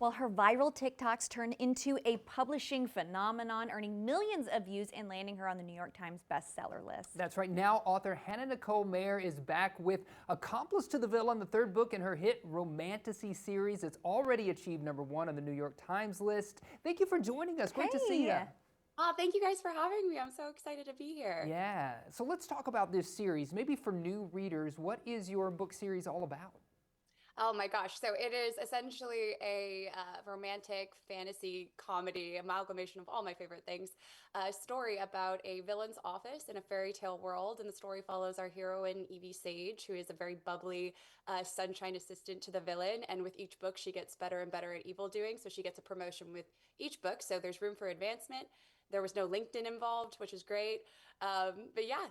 Well, her viral TikToks turned into a publishing phenomenon, earning millions of views and landing her on the New York Times bestseller list. That's right. Now, author Nicole Maehrer is back with Accomplice to the Villain, the third book in her hit romantasy series. It's already achieved #1 on the New York Times list. Thank you for joining us. Great to see you. Oh, thank you guys for having me. I'm so excited to be here. Yeah. So let's talk about this series. Maybe for new readers, what is your book series all about? Oh my gosh. So it is essentially a romantic fantasy comedy amalgamation of all my favorite things. A story about a villain's office in a fairy tale world. And the story follows our heroine, Evie Sage, who is a very bubbly sunshine assistant to the villain. And with each book, she gets better and better at evil doing. So she gets a promotion with each book. So there's room for advancement. There was no LinkedIn involved, which is great. But yeah,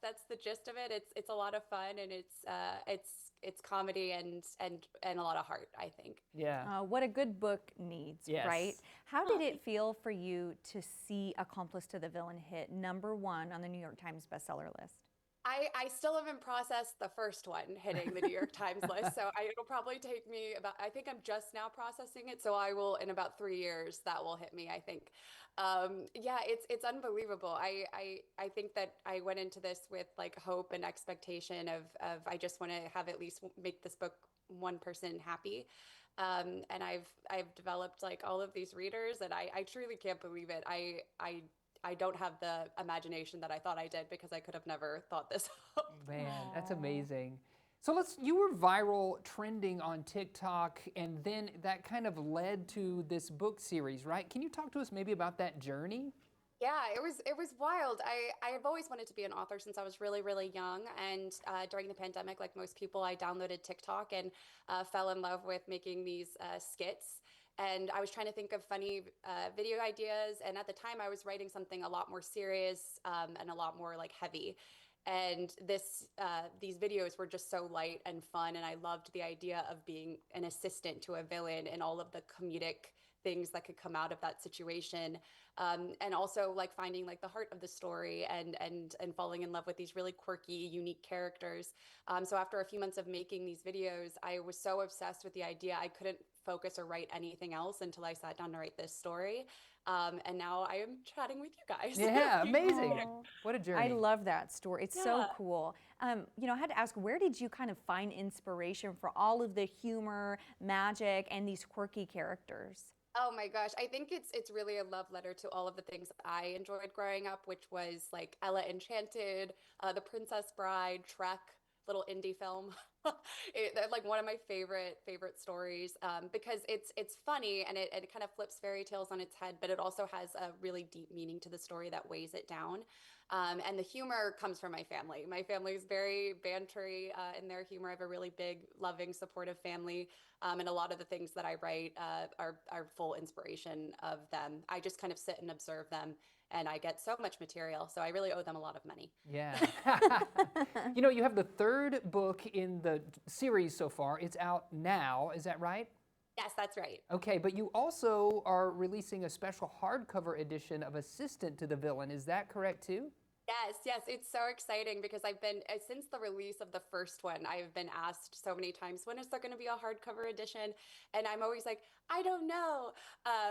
that's the gist of it. It's a lot of fun, and it's comedy and a lot of heart, I think. Yeah. What a good book needs, Yes. right? How did it feel for you to see Accomplice to the Villain hit #1 on the New York Times bestseller list? I still haven't processed the first one hitting the New York Times list, so it'll probably take me about, I think I'm just now processing it, so I will, in about 3 years, that will hit me, I think. Yeah, it's unbelievable. I think that I went into this with like hope and expectation of I just want to have at least make this book one person happy. And I've developed like all of these readers, and I truly can't believe it. I don't have the imagination that I thought I did, because I could have never thought this up. Man, that's amazing. So you were viral trending on TikTok, and then that kind of led to this book series, right? Can you talk to us maybe about that journey? Yeah, it was wild. I've always wanted to be an author since I was really, really young. And during the pandemic, like most people, I downloaded TikTok and fell in love with making these skits. And I was trying to think of funny video ideas. And at the time, I was writing something a lot more serious and a lot more like heavy. And these videos were just so light and fun. And I loved the idea of being an assistant to a villain and all of the comedic things that could come out of that situation. And also like finding like the heart of the story and falling in love with these really quirky, unique characters. So after a few months of making these videos, I was so obsessed with the idea I couldn't focus or write anything else until I sat down to write this story. And now I am chatting with you guys. Yeah, amazing. What a journey. I love that story. It's so cool. I had to ask, where did you kind of find inspiration for all of the humor, magic, and these quirky characters? Oh my gosh, I think it's really a love letter to all of the things I enjoyed growing up, which was like Ella Enchanted, The Princess Bride, Shrek, little indie film. That's like one of my favorite stories, because it's funny, and it kind of flips fairy tales on its head, but it also has a really deep meaning to the story that weighs it down. And the humor comes from my family. My family is very bantery in their humor. I have a really big, loving, supportive family, and a lot of the things that I write are full inspiration of them. I just kind of sit and observe them, and I get so much material. So I really owe them a lot of money. Yeah. You have the third book in the series so far. It's out now. Is that right? Yes, that's right. Okay, but you also are releasing a special hardcover edition of Assistant to the Villain. Is that correct too? Yes, it's so exciting because I've been, since the release of the first one, I've been asked so many times, when is there going to be a hardcover edition? And I'm always like, I don't know.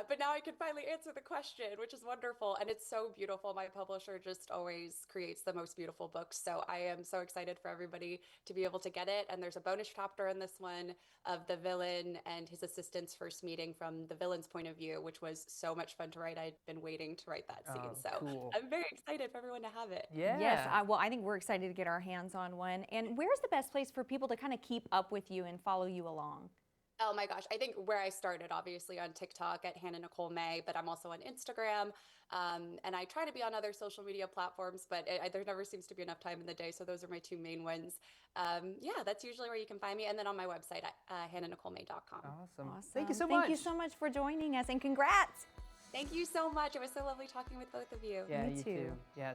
But now I can finally answer the question, which is wonderful. And it's so beautiful. My publisher just always creates the most beautiful books. So I am so excited for everybody to be able to get it. And there's a bonus chapter in this one of the villain and his assistant's first meeting from the villain's point of view, which was so much fun to write. I'd been waiting to write that scene. So cool. I'm very excited for everyone to have it. Yeah. Yes, well, I think we're excited to get our hands on one. And where's the best place for people to kind of keep up with you and follow you along? Oh my gosh, I think where I started, obviously on TikTok at Hannah Nicole May, but I'm also on Instagram. And I try to be on other social media platforms, but there never seems to be enough time in the day. So those are my two main ones. Yeah, that's usually where you can find me. And then on my website at hannahnicolemay.com. Awesome. Thank you so much. Thank you so much for joining us, and congrats. Thank you so much. It was so lovely talking with both of you. Yeah, Me you too. too. Yeah.